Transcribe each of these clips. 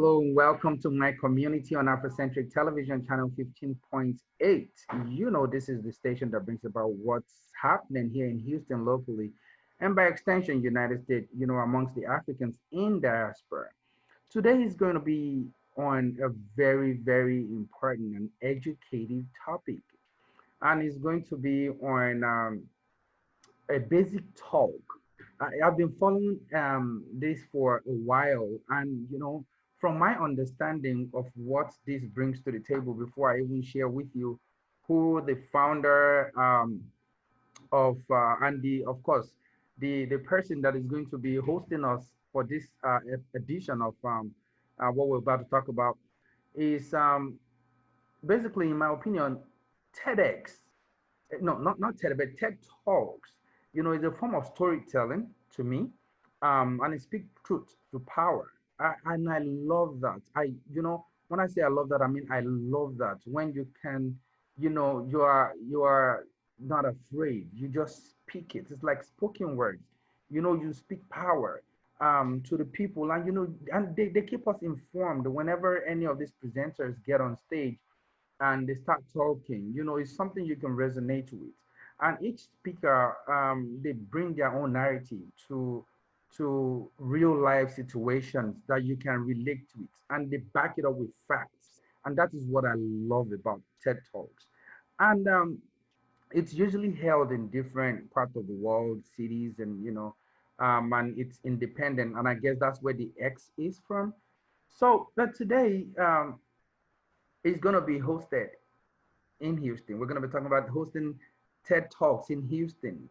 Hello and welcome to my community on Afrocentric Television channel 15.8. You know, this is the station that brings about what's happening here in Houston locally and by extension, United States, amongst the Africans in diaspora. Today is going to be on a very, very important and educative topic. And it's going to be on a basic talk. I've been following this for a while, and from my understanding of what this brings to the table, before I even share with you who the founder of and the of course the person that is going to be hosting us for this edition of what we're about to talk about is basically, in my opinion, TEDx. No, not TED, but TED Talks. It's a form of storytelling to me, and it speaks truth to power. And I love that. When I say I love that, I mean I love that when you can, you are not afraid. You just speak it. It's like spoken words. You speak power to the people, and and they keep us informed whenever any of these presenters get on stage and they start talking. It's something you can resonate with. And each speaker, they bring their own narrative to real life situations that you can relate with, and they back it up with facts. And that is what I love about TED Talks. And it's usually held in different parts of the world, cities, and it's independent. And I guess that's where the X is from. So, but today, is going to be hosted in Houston. We're going to be talking about hosting TED Talks in Houston.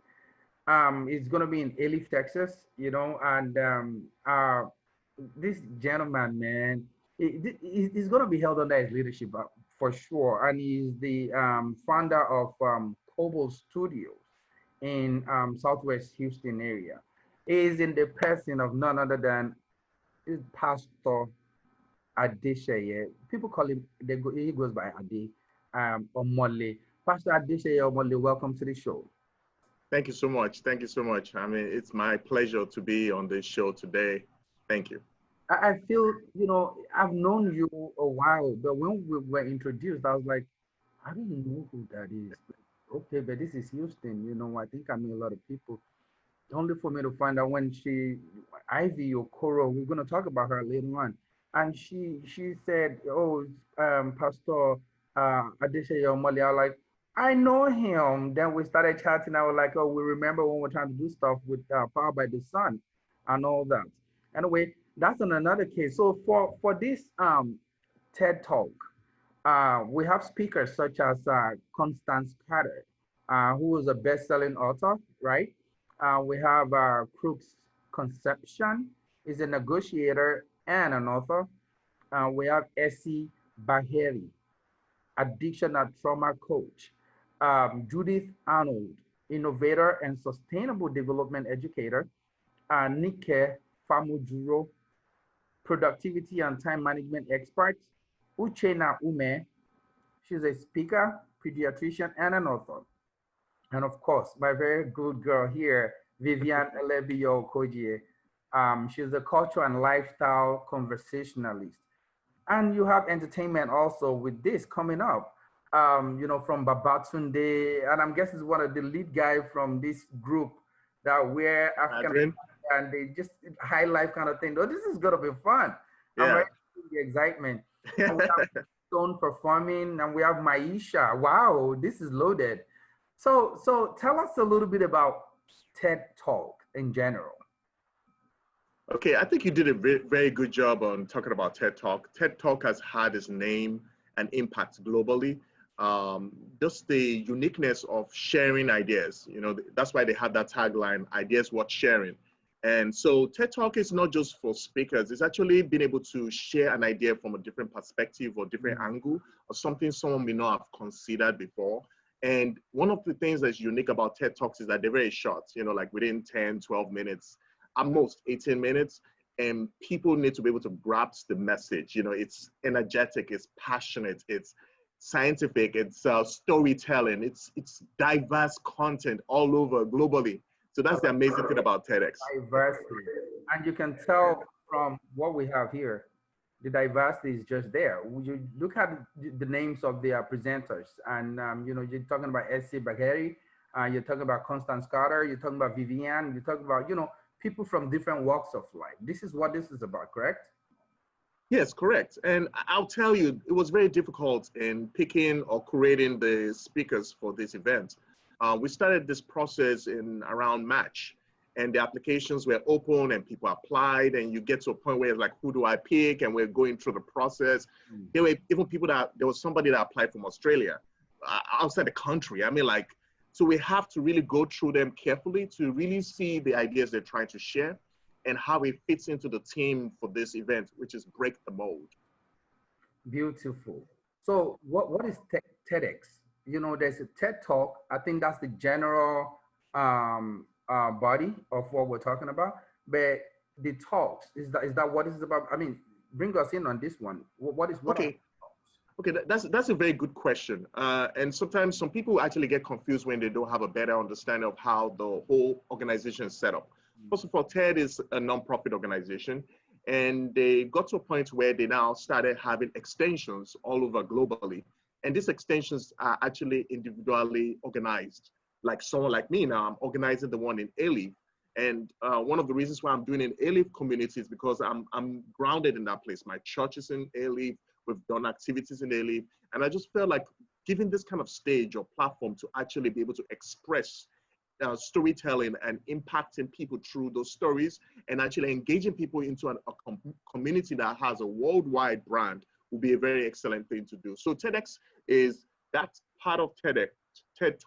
It's going to be in Alief, Texas, and this gentleman, man, he's going to be held under his leadership for sure. And he's the founder of Cobble Studios in Southwest Houston area. He's in the person of none other than Pastor Adesheye. People call him, he goes by Ade Omole. Pastor Adesheye Omole, welcome to the show. Thank you so much. Thank you so much. I mean, it's my pleasure to be on this show today. Thank you. I feel, I've known you a while, but when we were introduced, I was like, I don't know who that is. Okay, but this is Houston, I think I know a lot of people. Only for me to find out when Ivy Okoro, we're going to talk about her later on. And she said, oh, Pastor Adesheye Omole. I was like, I know him. Then we started chatting. I was like, oh, we remember when we're trying to do stuff with Power by the Sun and all that. Anyway, that's on another case. So for this TED Talk, we have speakers such as Constance Carter, who is a best-selling author, right? We have Crooks Conception, is a negotiator and an author. We have Essie Baheri, addiction and trauma coach. Judith Arnold, innovator and sustainable development educator. Nikki Farmojiro, productivity and time management expert. Uchenna Ume, she's a speaker, pediatrician, and an author. And of course, my very good girl here, Vivian Elebio Kojie. She's a culture and lifestyle conversationalist. And you have entertainment also with this coming up, from Babatunde, and I'm guessing one of the lead guy from this group that wear African and they just high life kind of thing. Oh, this is gonna be fun. Yeah. I'm ready to see the excitement. And we have Stone performing, and we have Maisha. Wow, this is loaded. So tell us a little bit about TED Talk in general. Okay, I think you did a very good job on talking about TED Talk. TED Talk has had its name and impact globally. Just the uniqueness of sharing ideas, that's why they had that tagline, ideas worth sharing. And so TED Talk is not just for speakers, it's actually being able to share an idea from a different perspective or different angle or something someone may not have considered before. And one of the things that's unique about TED Talks is that they're very short, like within 10, 12 minutes, at most 18 minutes. And people need to be able to grasp the message. It's energetic, it's passionate, it's scientific, it's storytelling, it's diverse content all over globally. So that's the amazing thing about TEDx. Diversity. And you can tell from what we have here, the diversity is just there. You look at the names of their presenters, and you're talking about S.C. Bagheri, you're talking about Constance Carter, you're talking about Vivian, you're talking about people from different walks of life. This is what this is about, correct? Yes, correct. And I'll tell you, it was very difficult in picking or curating the speakers for this event. We started this process in around March, and the applications were open and people applied, and you get to a point where it's like, who do I pick? And we're going through the process. There were even there was somebody that applied from Australia, outside the country. I mean, like, so we have to really go through them carefully to really see the ideas they're trying to share and how it fits into the theme for this event, which is break the mold. Beautiful. So what is TEDx? There's a TED Talk. I think that's the general body of what we're talking about. But the talks, is that what it's about? I mean, bring us in on this one. What Okay. Okay, that's a very good question. And sometimes some people actually get confused when they don't have a better understanding of how the whole organization is set up. First of all, TED is a nonprofit organization, and they got to a point where they now started having extensions all over globally. And these extensions are actually individually organized. Like someone like me now, I'm organizing the one in ALIEF. And one of the reasons why I'm doing an ALIEF community is because I'm grounded in that place. My church is in ALIEF. We've done activities in ALIEF. And I just felt like giving this kind of stage or platform to actually be able to express storytelling and impacting people through those stories and actually engaging people into a community that has a worldwide brand will be a very excellent thing to do. So TEDx is that part of TED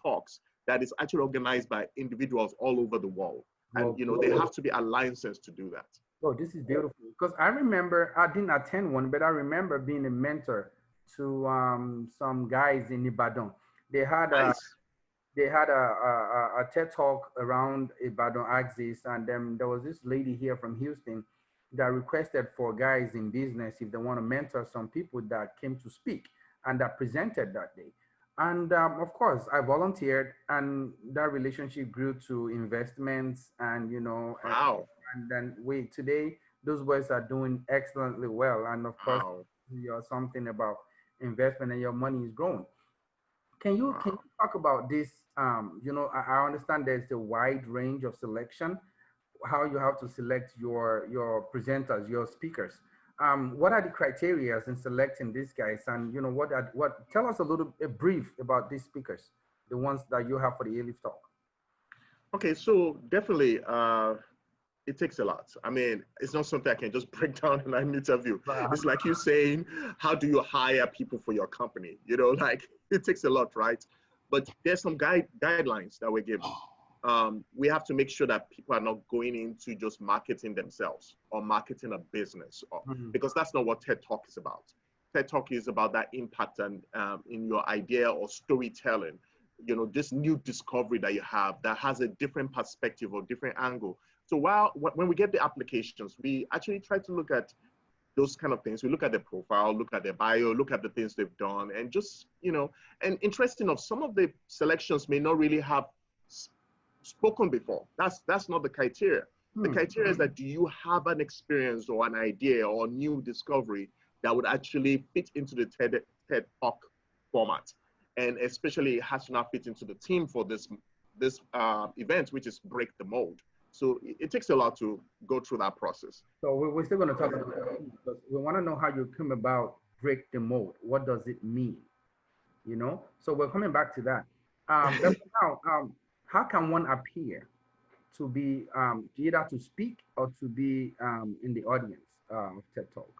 Talks that is actually organized by individuals all over the world. And they have to be alliances to do that. Oh, this is beautiful. Because I remember, I didn't attend one, but I remember being a mentor to some guys in Ibadan. They had Nice. a TED Talk around Ibadan axis, and then there was this lady here from Houston that requested for guys in business if they want to mentor some people that came to speak and that presented that day. And of course, I volunteered, and that relationship grew to investments, and Wow. and then today those boys are doing excellently well. And of course, Wow. you're something about investment, and your money is growing. Can you talk about this? I understand there's a wide range of selection, how you have to select your presenters, your speakers. What are the criteria in selecting these guys? And what tell us a brief about these speakers, the ones that you have for the ALIF talk. Okay, so definitely it takes a lot. I mean, it's not something I can just break down in an interview. It's like you saying, how do you hire people for your company? Like it takes a lot, right? But there's some guidelines that we're given. We have to make sure that people are not going into just marketing themselves or marketing a business, because that's not what TED Talk is about. TED Talk is about that impact and in your idea or storytelling, this new discovery that you have that has a different perspective or different angle. So when we get the applications, we actually try to look at those kind of things. We look at their profile, look at their bio, look at the things they've done, and just, and interesting enough, some of the selections may not really have spoken before. That's not the criteria. The criteria is that, do you have an experience or an idea or new discovery that would actually fit into the TED Talk format? And especially it has to now fit into the theme for this event, which is break the mold. So it takes a lot to go through that process. So we're still going to talk about that, because we want to know how you come about break the mold. What does it mean? So we're coming back to that. But now, how can one appear to be either to speak or to be in the audience of TED Talk?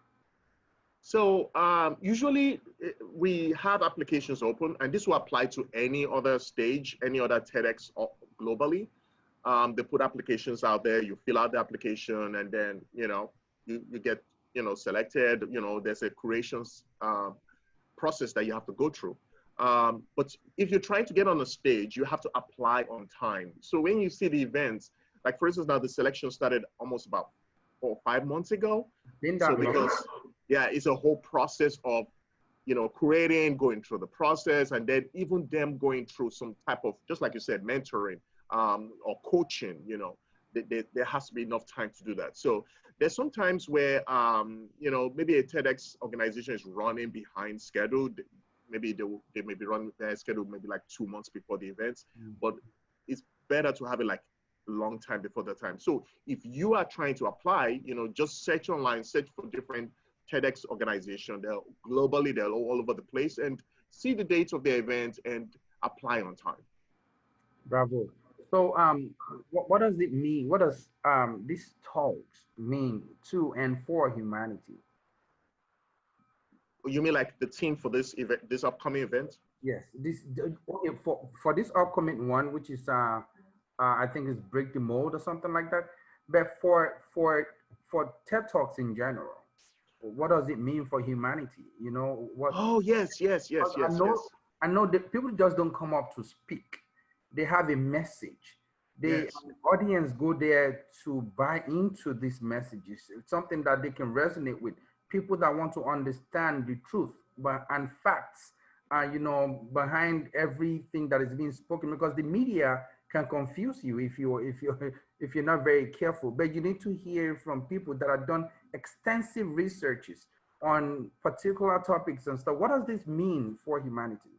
So usually we have applications open, and this will apply to any other stage, any other TEDx globally. They put applications out there, you fill out the application, and then, you get, selected. There's a curations process that you have to go through. But if you're trying to get on a stage, you have to apply on time. So when you see the events, like for instance, now the selection started almost about 4 or 5 months ago. So because, yeah, it's a whole process of, creating, going through the process, and then even them going through some type of, just like you said, mentoring or coaching, there has to be enough time to do that. So there's some times where, you know, maybe a TEDx organization is running behind schedule. Maybe they may be running their schedule maybe like 2 months before the event, but it's better to have it like a long time before the time. So if you are trying to apply, you know, just search online, search for different TEDx organization. They're globally, they're all over the place, and see the dates of the event and apply on time. Bravo. So, what does it mean? What does these talks mean to and for humanity? You mean like the team for this event, this upcoming event? Yes, okay, for this upcoming one, which is I think is break the mold or something like that. But for TED Talks in general, what does it mean for humanity? You know what? Oh yes, yes, yes, I yes, know, yes. I know that people just don't come up to speak. They have a message. The Yes. audience go there to buy into these messages. It's something that they can resonate with. People that want to understand the truth, but and facts, you know, behind everything that is being spoken. Because the media can confuse you if you're not very careful. But you need to hear from people that have done extensive researches on particular topics and stuff. What does this mean for humanity?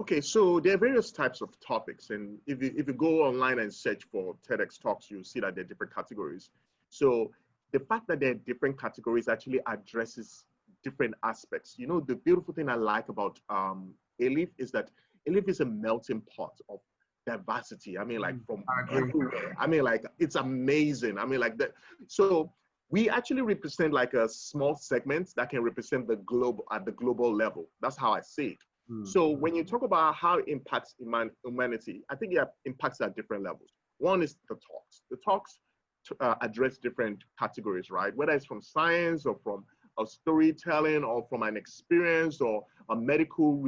Okay, so there are various types of topics, and if you go online and search for TEDx talks, you'll see that there are different categories. So the fact that there are different categories actually addresses different aspects. You know, the beautiful thing I like about ALIEF is that ALIEF is a melting pot of diversity. I mean, like from I agree. everywhere. I mean, like it's amazing. I mean, like that. So we actually represent like a small segment that can represent the globe at the global level. That's how I see it. So when you talk about how it impacts humanity, I think it impacts at different levels. One is the talks. The talks address different categories, right? Whether it's from science or from a storytelling or from an experience or a medical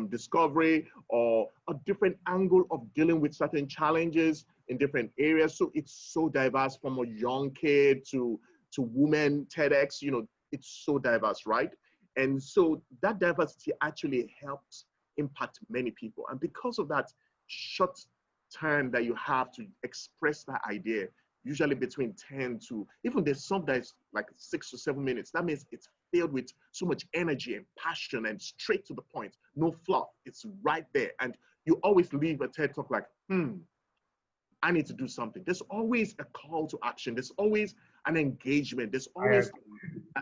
discovery or a different angle of dealing with certain challenges in different areas. So it's so diverse, from a young kid to women TEDx, you know, it's so diverse, right? And so that diversity actually helps impact many people. And because of that short time that you have to express that idea, usually between 10 to, even there's some that's like 6 to 7 minutes, that means it's filled with so much energy and passion and straight to the point, no fluff. It's right there. And you always leave a TED Talk like, I need to do something. There's always a call to action. There's always an engagement. There's always,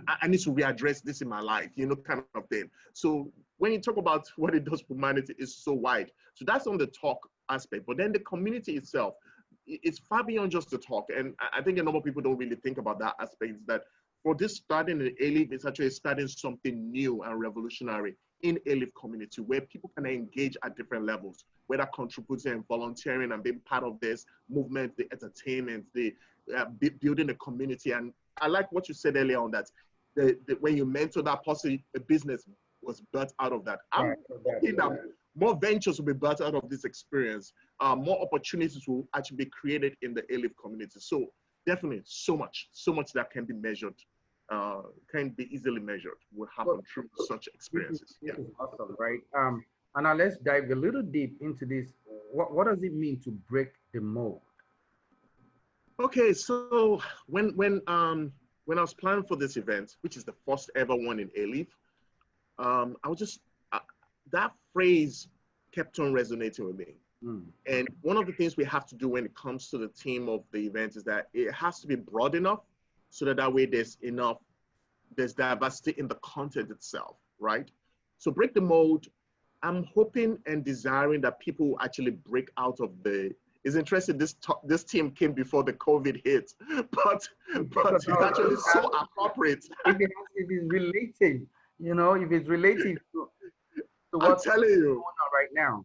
I need to readdress this in my life, you know, kind of thing. So when you talk about what it does for humanity, is so wide. So that's on the talk aspect. But then the community itself, it's far beyond just the talk. And I think a number of people don't really think about that aspect, is that for this starting in ALIEF, it's actually starting something new and revolutionary in ALIEF community, where people can engage at different levels, whether contributing and volunteering and being part of this movement, the entertainment, the building a community. And I like what you said earlier on that when you mentor that person, a business was built out of that. I'm hoping that more ventures will be built out of this experience. More opportunities will actually be created in the ALIEF community. So definitely so much that can be measured, can be easily measured, will happen through such experiences. This is awesome, right? And now let's dive a little deep into this. What does it mean to break the mold? Okay, so when I was planning for this event, which is the first ever one in ALIEF, I was just that phrase kept on resonating with me. And one of the things we have to do when it comes to the theme of the event is that it has to be broad enough so that way there's diversity in the content itself, right? So break the mold. I'm hoping and desiring that people actually break out of the. It's interesting, this team came before the COVID hit, but it's actually so appropriate. If it is related, you know, if it's related to I'm telling you, going on right now.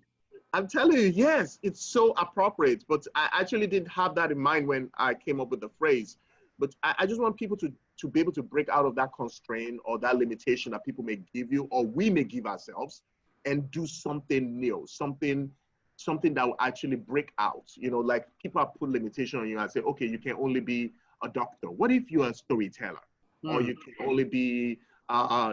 I'm telling you, yes, it's so appropriate. But I actually didn't have that in mind when I came up with the phrase. But I just want people to be able to break out of that constraint or that limitation that people may give you or we may give ourselves, and do something new, something that will actually break out. You know, like people have put limitation on you and say, okay, you can only be a doctor. What if you're a storyteller? Or you can only be,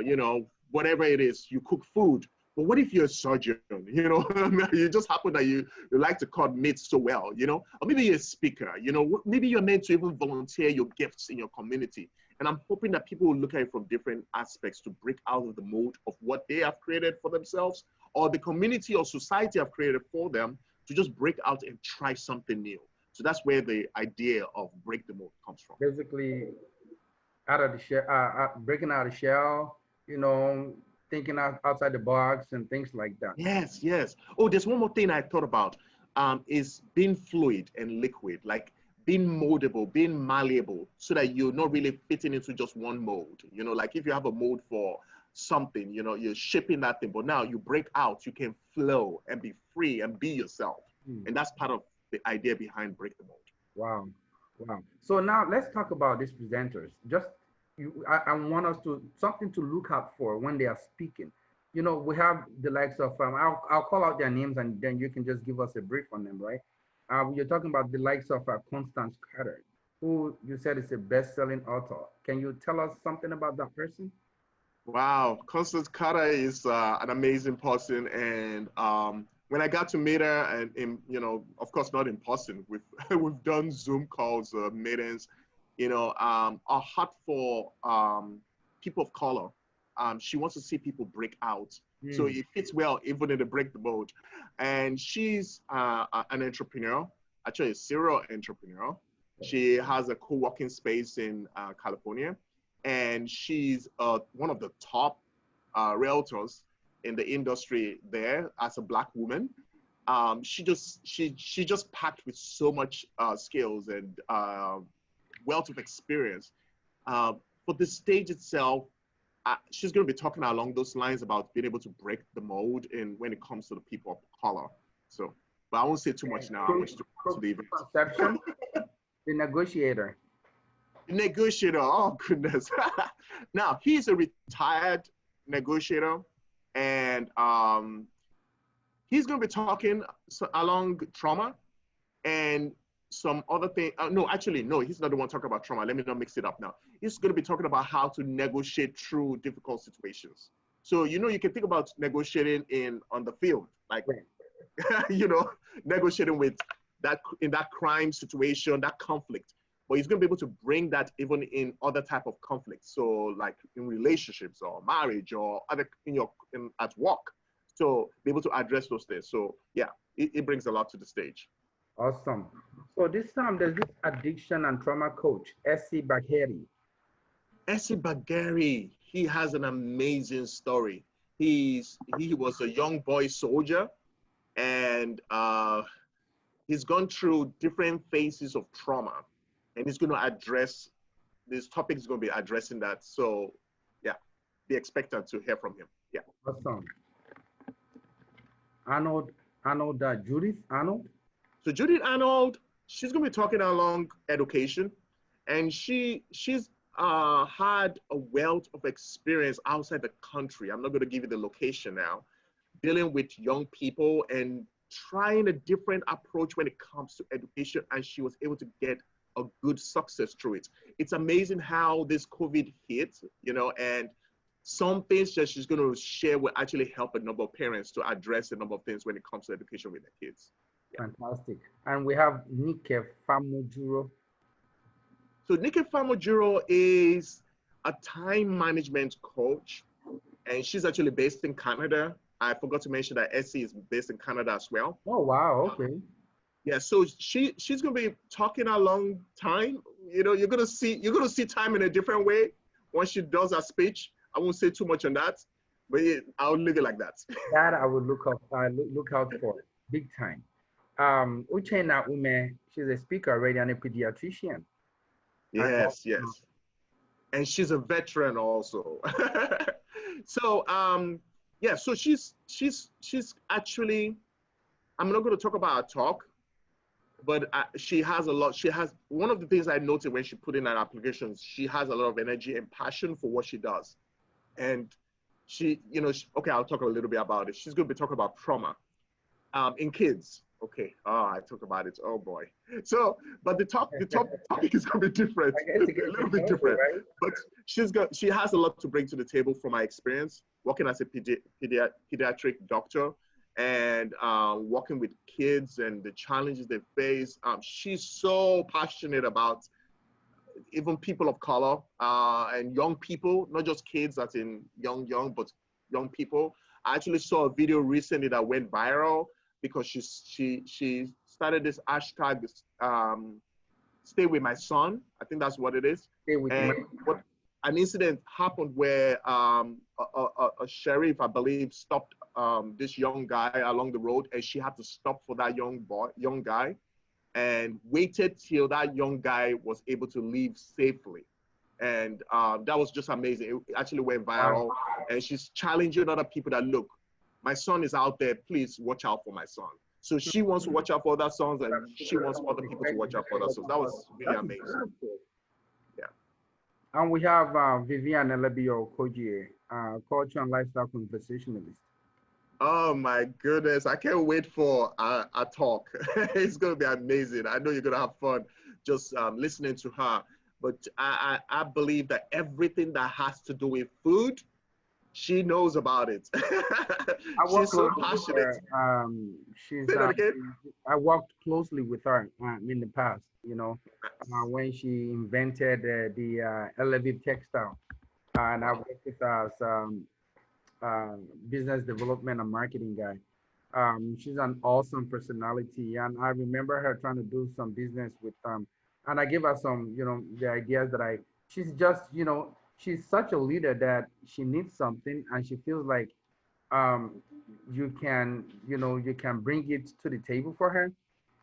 you know, whatever it is, you cook food. But what if you're a surgeon? You know, you just happen that you like to cut meat so well, you know, or maybe you're a speaker, you know, maybe you're meant to even volunteer your gifts in your community. And I'm hoping that people will look at it from different aspects to break out of the mold of what they have created for themselves or the community or society have created for them, to just break out and try something new. So that's where the idea of break the mold comes from. Basically, out of the shell, breaking out of the shell, you know, thinking outside the box and things like that. Yes, yes. Oh, there's one more thing I thought about, is being fluid and liquid, like being moldable, being malleable, so that you're not really fitting into just one mold. You know, like if you have a mold for something, you know, you're shaping that thing, but now you break out, you can flow and be free and be yourself. And that's part of the idea behind break the mold. Wow. Wow. So now let's talk about these presenters. Just I want us to something to look out for when they are speaking. You know, we have the likes of I'll call out their names and then you can just give us a brief on them, right? You're talking about the likes of Constance Carter, who you said is a best-selling author. Can you tell us something about that person? Wow, Constance Carter is an amazing person, and when I got to meet her, and you know, of course, not in person. We've we've done Zoom calls, meetings. You know, our heart for people of color. She wants to see people break out, so it fits well even in the break the mold. And she's an entrepreneur, actually a serial entrepreneur. She has a co-working space in California, and she's one of the top realtors in the industry there as a Black woman. She just packed with so much skills and wealth of experience. For the stage itself, she's going to be talking along those lines about being able to break the mold in when it comes to the people of color. So, but I won't say too much now. I wish to the event. Conception, the negotiator. Negotiator, oh goodness. Now, he's a retired negotiator, and he's going to be talking along trauma and some other thing. No, actually, no, he's not the one talking about trauma. Let me not mix it up now. He's going to be talking about how to negotiate through difficult situations. So, you know, you can think about negotiating on the field, like, you know, negotiating with that in that crime situation, that conflict. But he's going to be able to bring that even in other type of conflicts. So like in relationships or marriage or other at work. So be able to address those things. So yeah, it brings a lot to the stage. Awesome. So this time there's this addiction and trauma coach, Essie Bagheri. Essie Bagheri, he has an amazing story. He was a young boy soldier, and he's gone through different phases of trauma. And he's going to address, this topic is going to be addressing that. So yeah, be expectant to hear from him. Yeah. Awesome. Judith Arnold. So Judith Arnold, she's going to be talking along education, and she's had a wealth of experience outside the country. I'm not going to give you the location now, dealing with young people and trying a different approach when it comes to education. And she was able to get a good success through it. It's amazing how this COVID hit, you know, and some things that she's going to share will actually help a number of parents to address a number of things when it comes to education with their kids. Yeah. Fantastic. And we have Nikki Farmojiro. So Nikki Farmojiro is a time management coach, and she's actually based in Canada. I forgot to mention that Essie is based in Canada as well. Oh, wow. Okay. Yeah, so she's gonna be talking a long time. You know, you're gonna see time in a different way once she does her speech. I won't say too much on that, but I'll leave it like that. That I would look out for big time. Uchenna Ume, she's a speaker already and a pediatrician. Yes, yes, and she's a veteran also. So yeah, so she's actually. I'm not going to talk about her talk, but she has a lot. She has, one of the things I noted when she put in her applications, she has a lot of energy and passion for what she does. And she, you know, okay, I'll talk a little bit about it. She's going to be talking about trauma in kids. Okay. I talked about it. Oh boy. So, but the topic is going to be different, I guess a to get little bit technical, different. right? But she has a lot to bring to the table from my experience working as a pediatric doctor and working with kids and the challenges they face. She's so passionate about even people of color and young people, not just kids, as in young, but young people. I actually saw a video recently that went viral because she started this hashtag, stay with my son. I think that's what it is. Stay with my. And what an incident happened where a sheriff, I believe, stopped this young guy along the road, and she had to stop for that young guy, and waited till that young guy was able to leave safely. And that was just amazing. It actually went Wow. viral. And she's challenging other people that, look, my son is out there. Please watch out for my son. So she wants to watch out for other sons, and she wants other people to watch out for other sons. That was really That's amazing. beautiful. Yeah. And we have Vivian Elebio Koji, culture and lifestyle conversationalist. Oh my goodness. I can't wait for a talk. It's going to be amazing. I know you're going to have fun just listening to her. But I believe that everything that has to do with food, she knows about it. I work She's so closely with passionate. her. She's Say that again. I worked closely with her in the past. You know, when she invented the Elevate textile, and I Wow. worked with her as business development and marketing guy. She's an awesome personality, and I remember her trying to do some business with and I gave her some, the ideas that I. She's just, she's such a leader that she needs something, and she feels like um, you can, you can bring it to the table for her.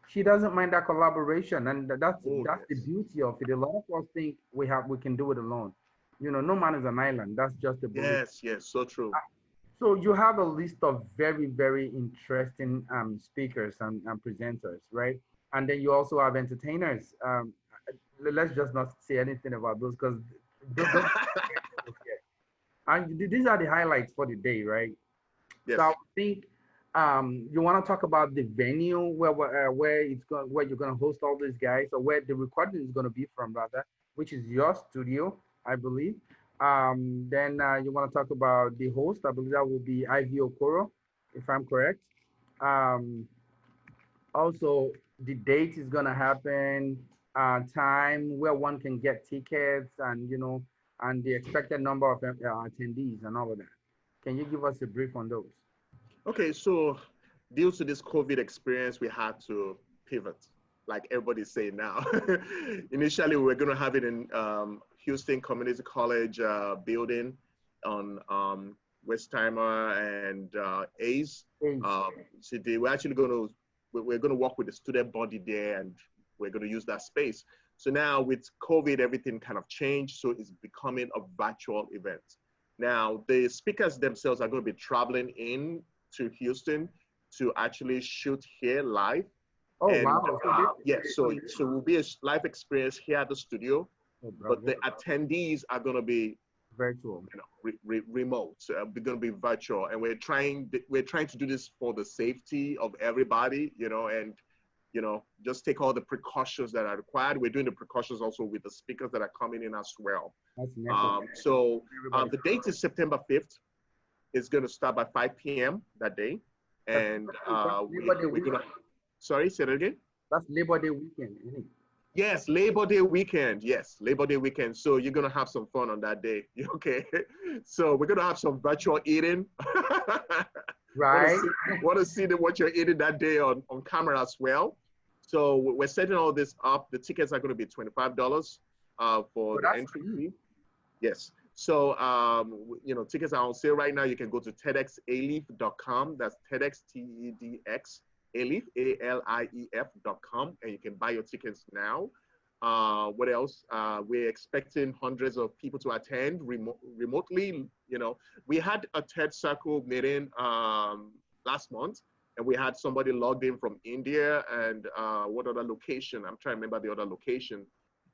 She doesn't mind that collaboration, and Oh, that's the yes. beauty of it. A lot of us think we can do it alone. No man is an island. That's just a belief. Yes, yes, so true. So you have a list of very, very interesting speakers and presenters, right? And then you also have entertainers. Let's just not say anything about those because those and these are the highlights for the day, right? So I Yes. think you want to talk about the venue where it's going, where you're going to host all these guys, or where the recording is going to be from, rather, which is your studio, I believe. Then you want to talk about the host. I believe that will be Ivy Okoro, if I'm correct. Um, Also, the date is going to happen, time where one can get tickets, and and the expected number of attendees and all of that. Can you give us a brief on those? Okay, so due to this COVID experience, we had to pivot, like everybody's saying now. Initially, we were going to have it in Houston Community College building on Westheimer and A's. Please. City. We're going to work with the student body there, and we're going to use that space. So now with COVID, everything kind of changed. So it's becoming a virtual event. Now, the speakers themselves are going to be traveling in to Houston to actually shoot here live. Oh And wow! yes, so it will be a live experience here at the studio, Oh, but bravo. the attendees are going to be Virtual. remote. So we're going to be virtual, and we're trying to do this for the safety of everybody, and just take all the precautions that are required. We're doing the precautions also with the speakers that are coming in as well. That's necessary. So Everybody. the date is September 5th. It's going to start by 5 p.m. that day. And That's Labor Day we're going weekend. to, sorry, say that again? That's Labor Day weekend, isn't it? Yes, Labor Day weekend. Yes, Labor Day weekend. So you're going to have some fun on that day. Okay. So we're going to have some virtual eating. Right. Want to see what you're eating that day on camera as well. So we're setting all this up. The tickets are going to be $25 for So the that's entry cheap. fee. Yes. So, tickets are on sale right now. You can go to TEDxALIEF.com. That's TEDx, TEDx, ALIEF, ALIEF.com, and you can buy your tickets now. What else? We're expecting hundreds of people to attend remotely. We had a TED Circle meeting last month, and we had somebody logged in from India and what other location? I'm trying to remember the other location.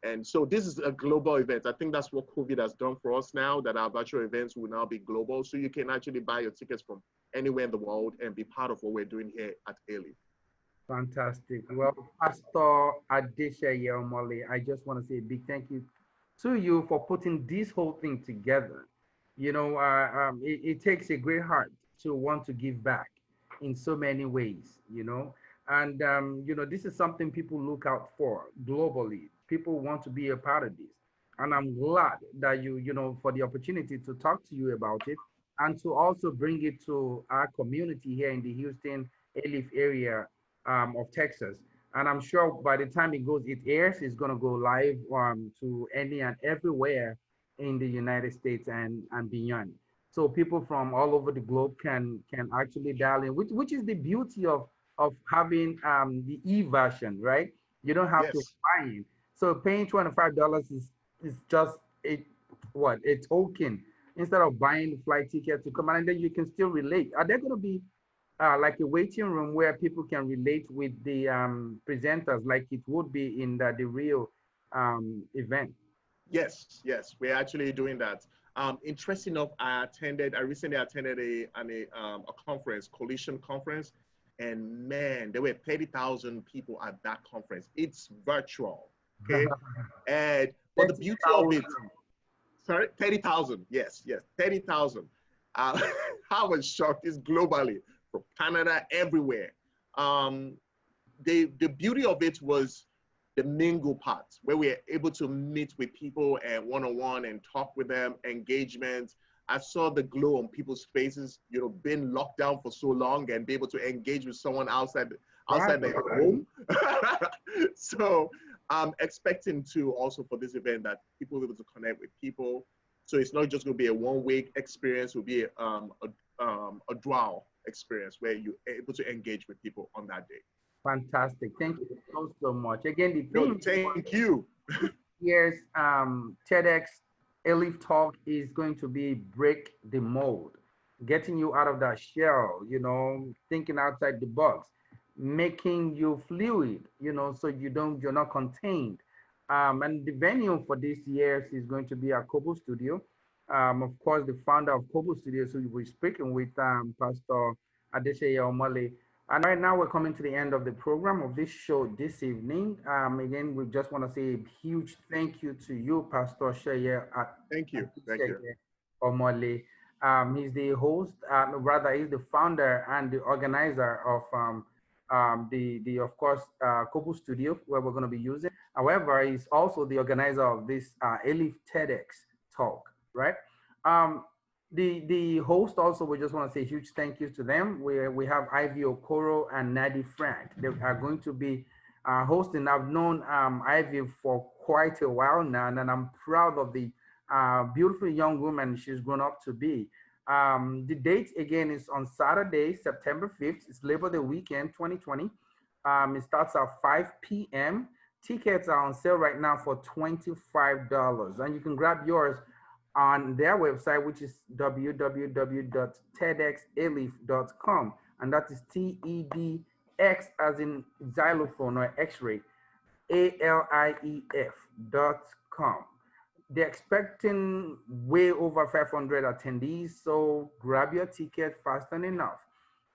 And so this is a global event. I think that's what COVID has done for us now, that our virtual events will now be global. So you can actually buy your tickets from anywhere in the world and be part of what we're doing here at ALIEF. Fantastic. Well, Pastor Adesha Omole, I just want to say a big thank you to you for putting this whole thing together. It takes a great heart to want to give back in so many ways, and this is something people look out for globally. People want to be a part of this, and I'm glad that for the opportunity to talk to you about it and to also bring it to our community here in the Houston Alief area of Texas. And I'm sure by the time it airs, it's going to go live to any and everywhere in the United States and beyond. So people from all over the globe can actually dial in, which is the beauty of having the e version, right? You don't have to Yes. buy it. So paying $25 is just a token instead of buying the flight ticket to come, and then you can still relate. Are there going to be like a waiting room where people can relate with the presenters like it would be in the real event? Yes, yes, we're actually doing that. Interesting enough, I recently attended a conference, Coalition Conference, and man, there were 30,000 people at that conference. It's virtual, okay? And but the beauty of it, 30,000. sorry, 30,000, yes, yes, 30,000. Uh, I was shocked. It's globally from Canada, everywhere. Um, the beauty of it was the mingle part where we're able to meet with people and one-on-one and talk with them, engagement. I saw the glow on people's faces, being locked down for so long and be able to engage with someone Right. outside their home. So I'm expecting to also for this event that people will be able to connect with people. So it's not just going to be a one-week experience, it will be a dual experience where you're able to engage with people on that day. Fantastic. Thank you so much. Again, the No, theme for thank you. this year's TEDx Elif talk is going to be break the mold, getting you out of that shell, thinking outside the box, making you fluid, so you're not contained. And the venue for this year's is going to be our Kobo Studio. Of course, the founder of Kobo Studio, so we're speaking with Pastor Adeseye Omale. And right now we're coming to the end of the program of this show this evening. Again, we just want to say a huge thank you to you, Pastor Sheye Thank you. Thank you. Adeseye Omale. He's the host, rather, he's the founder and the organizer of the of course Kobu Studio where we're going to be using. However, he's also the organizer of this Elif TEDx talk, right? Um, the host also, we just want to say huge thank you to them. We have Ivy Okoro and Nadi Frank. They are going to be hosting. I've known Ivy for quite a while now, and I'm proud of the beautiful young woman she's grown up to be. The date again is on Saturday, September 5th. It's Labor Day weekend 2020. It starts at 5 p.m. Tickets are on sale right now for $25, and you can grab yours on their website, which is www.tedxalief.com, and that is TEDx as in xylophone or X-ray, ALIEF.com. They're expecting way over 500 attendees, so grab your ticket fast and enough.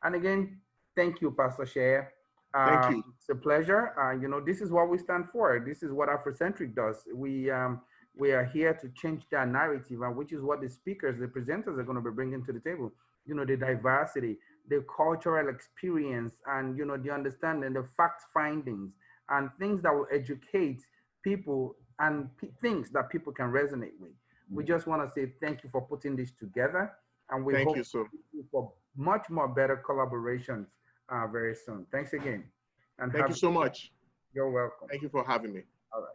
And again, thank you, Pastor Share. Thank you. It's a pleasure. This is what we stand for. This is what Afrocentric does. We are here to change that narrative, and which is what the speakers, the presenters are going to be bringing to the table. The diversity, the cultural experience, and the understanding, the fact findings, and things that will educate people and things that people can resonate with. We just want to say thank you for putting this together, and we Thank hope you so. for much more better collaborations very soon. Thanks again, and Thank have you so much. you're welcome. Thank you for having me. All right.